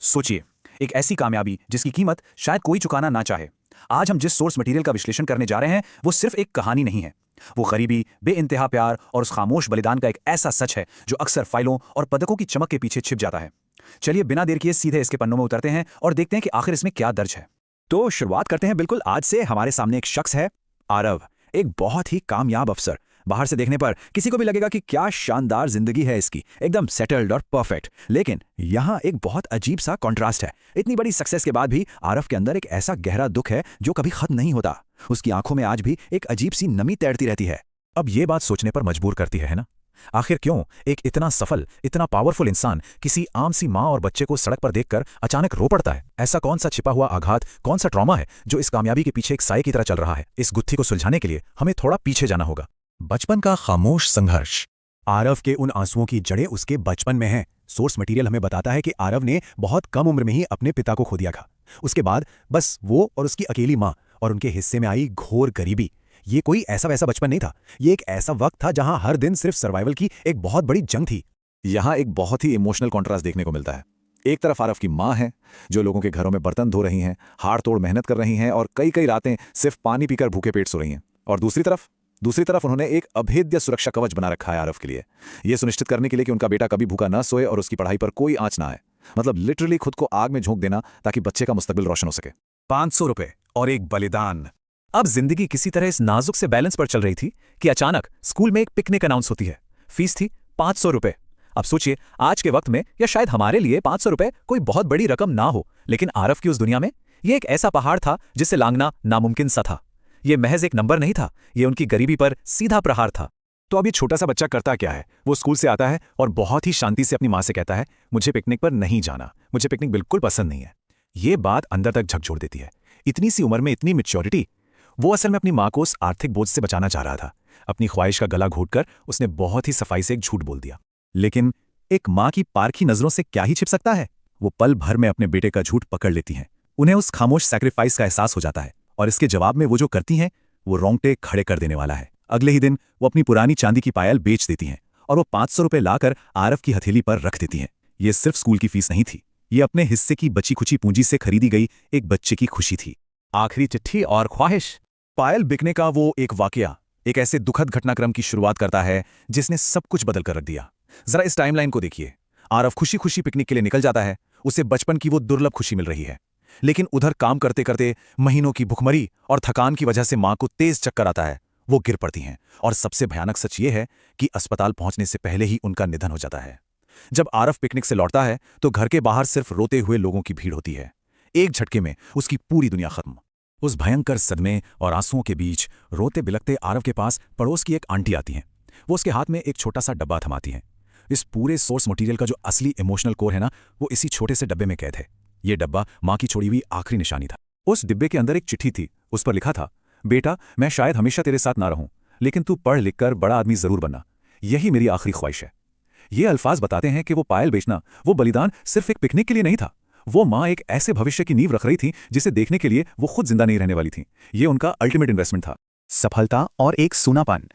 सोचिए, एक ऐसी कामयाबी जिसकी कीमत शायद कोई चुकाना ना चाहे। आज हम जिस सोर्स मटेरियल का विश्लेषण करने जा रहे हैं वो सिर्फ एक कहानी नहीं है। वो गरीबी, बेइंतहा प्यार और उस खामोश बलिदान का एक ऐसा सच है जो अक्सर फाइलों और पदकों की चमक के पीछे छिप जाता है। चलिए बिना देर किए सीधे इसके पन्नों में उतरते हैं और देखते हैं कि आखिर इसमें क्या दर्ज है। तो शुरुआत करते हैं बिल्कुल आज से। हमारे सामने एक शख्स है, आरव, एक बहुत ही कामयाब अफसर। बाहर से देखने पर किसी को भी लगेगा कि क्या शानदार जिंदगी है इसकी, एकदम सेटल्ड और परफेक्ट। लेकिन यहाँ एक बहुत अजीब सा कॉन्ट्रास्ट है। इतनी बड़ी सक्सेस के बाद भी आरव के अंदर एक ऐसा गहरा दुख है जो कभी खत्म नहीं होता। उसकी आंखों में आज भी एक अजीब सी नमी तैरती रहती है। अब ये बात सोचने पर मजबूर करती है ना? आखिर क्यों एक इतना सफल, इतना पावरफुल इंसान किसी आम सी माँ और बच्चे को सड़क पर देखकर अचानक रो पड़ता है? ऐसा कौन सा छिपा हुआ आघात, कौन सा ट्रॉमा है जो इस कामयाबी के पीछे एक साए की तरह चल रहा है? इस गुत्थी को सुलझाने के लिए हमें थोड़ा पीछे जाना होगा। बचपन का खामोश संघर्ष। आरव के उन आंसुओं की जड़ें उसके बचपन में हैं। सोर्स मटेरियल हमें बताता है कि आरव ने बहुत कम उम्र में ही अपने पिता को खो दिया था। उसके बाद बस वो और उसकी अकेली माँ और उनके हिस्से में आई घोर गरीबी। ये कोई ऐसा वैसा बचपन नहीं था, ये एक ऐसा वक्त था जहां हर दिन सिर्फ सर्वाइवल की एक बहुत बड़ी जंग थी। यहाँ एक बहुत ही इमोशनल कॉन्ट्रास्ट देखने को मिलता है। एक तरफ आरव की माँ है जो लोगों के घरों में बर्तन धो रही हैं, हाड़ तोड़ मेहनत कर रही हैं और कई कई रातें सिर्फ पानी पीकर भूखे पेट सो रही हैं। और दूसरी तरफ उन्होंने एक अभेद्य सुरक्षा कवच बना रखा है आरव के लिए, ये सुनिश्चित करने के लिए कि उनका बेटा कभी भूखा ना सोए और उसकी पढ़ाई पर कोई आंच ना आए। मतलब लिटरली खुद को आग में झोंक देना ताकि बच्चे का मुस्तकबिल रोशन हो सके। 500 रुपए और एक बलिदान। अब जिंदगी किसी तरह इस नाजुक से बैलेंस पर चल रही थी कि अचानक स्कूल में एक पिकनिक अनाउंस होती है। फीस थी 500 रुपए। अब सोचिए, आज के वक्त में या शायद हमारे लिए 500 रुपए कोई बहुत बड़ी रकम ना हो, लेकिन आरव की उस दुनिया में ये एक ऐसा पहाड़ था जिसे लांघना नामुमकिन सा था। ये महज एक नंबर नहीं था, ये उनकी गरीबी पर सीधा प्रहार था। तो अब ये छोटा सा बच्चा करता क्या है? वो स्कूल से आता है और बहुत ही शांति से अपनी माँ से कहता है, मुझे पिकनिक पर नहीं जाना, मुझे पिकनिक बिल्कुल पसंद नहीं है। ये बात अंदर तक झकझोर देती है। इतनी सी उम्र में इतनी मैच्योरिटी। वो असल में अपनी माँ को उस आर्थिक बोझ से बचाना चाह रहा था। अपनी ख्वाहिश का गला घोटकर उसने बहुत ही सफाई से एक झूठ बोल दिया। लेकिन एक माँ की पारखी नजरों से क्या ही छिप सकता है? वो पल भर में अपने बेटे का झूठ पकड़ लेती हैं। उन्हें उस खामोश सैक्रिफाइस का एहसास हो जाता है और इसके जवाब में वो जो करती हैं वो रोंगटे खड़े कर देने वाला है। अगले ही दिन वो अपनी पुरानी चांदी की पायल बेच देती हैं और वो 500 रुपए लाकर आरव की हथेली पर रख देती हैं। ये सिर्फ स्कूल की फीस नहीं थी, ये अपने हिस्से की बची खुची पूंजी से खरीदी गई एक बच्चे की खुशी थी। आखिरी चिट्ठी और ख्वाहिश। पायल बिकने का वो एक वाकया एक ऐसे दुखद घटनाक्रम की शुरुआत करता है जिसने सब कुछ बदल कर रख दिया। जरा इस टाइमलाइन को देखिए। आरव खुशी खुशी पिकनिक के लिए निकल जाता है, उसे बचपन की वो दुर्लभ खुशी मिल रही है। लेकिन उधर काम करते करते महीनों की भुखमरी और थकान की वजह से मां को तेज चक्कर आता है। वो गिर पड़ती हैं और सबसे भयानक सच ये है कि अस्पताल पहुंचने से पहले ही उनका निधन हो जाता है। जब आरव पिकनिक से लौटता है तो घर के बाहर सिर्फ रोते हुए लोगों की भीड़ होती है। एक झटके में उसकी पूरी दुनिया खत्म। उस भयंकर सदमे और आंसुओं के बीच रोते बिलखते आरव के पास पड़ोस की एक आंटी आती हैं। वो उसके हाथ में एक छोटा सा डब्बा थमाती हैं। इस पूरे सोर्स मटेरियल का जो असली इमोशनल कोर है ना, वो इसी छोटे से डब्बे में कैद है। ये डब्बा माँ की छोड़ी हुई आखिरी निशानी था। उस डिब्बे के अंदर एक चिट्ठी थी। उस पर लिखा था, बेटा मैं शायद हमेशा तेरे साथ ना रहूं, लेकिन तू पढ़ लिख कर बड़ा आदमी जरूर बनना, यही मेरी आखिरी ख्वाहिश है। ये अल्फाज बताते हैं कि वो पायल बेचना, वो बलिदान सिर्फ एक पिकनिक के लिए नहीं था। वो माँ एक ऐसे भविष्य की नींव रख रही थी जिसे देखने के लिए वो खुद जिंदा नहीं रहने वाली थी। ये उनका अल्टीमेट इन्वेस्टमेंट था। सफलता और एक सूनापन।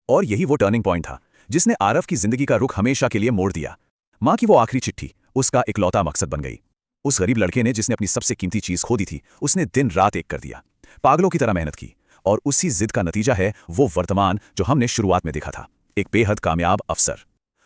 और यही वो टर्निंग पॉइंट था जिसने आरव की जिंदगी का रुख हमेशा के लिए मोड़ दिया। माँ की वो आखिरी चिट्ठी उसका इकलौता मकसद बन गई। उस गरीब लड़के ने जिसने अपनी सबसे कीमती चीज खो दी थी, उसने दिन रात एक कर दिया, पागलों की तरह मेहनत की, और उसी जिद का नतीजा है वो वर्तमान जो हमने शुरुआत में देखा था, एक बेहद कामयाब अफसर।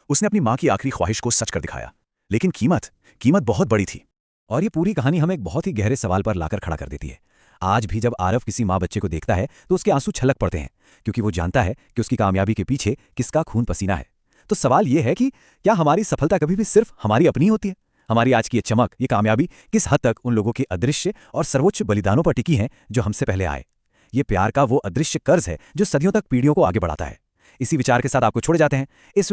उसने अपनी माँ की आखिरी ख्वाहिश को सच कर दिखाया, लेकिन कीमत बहुत बड़ी थी। और ये पूरी कहानी हमें एक बहुत ही गहरे सवाल पर लाकर खड़ा कर देती है। आज भी जब आरव किसी माँ बच्चे को देखता है तो उसके आंसू छलक पड़ते हैं, क्योंकि वो जानता है कि उसकी कामयाबी के पीछे किसका खून पसीना है। तो सवाल ये है कि क्या हमारी सफलता कभी भी सिर्फ हमारी अपनी होती है? हमारी आज की ये चमक, ये कामयाबी किस हद तक उन लोगों के अदृश्य और सर्वोच्च बलिदानों पर टिकी हैं जो हमसे पहले आए? ये प्यार का वो अदृश्य कर्ज है जो सदियों तक पीढ़ियों को आगे बढ़ाता है। इसी विचार के साथ आपको छोड़े जाते हैं। इस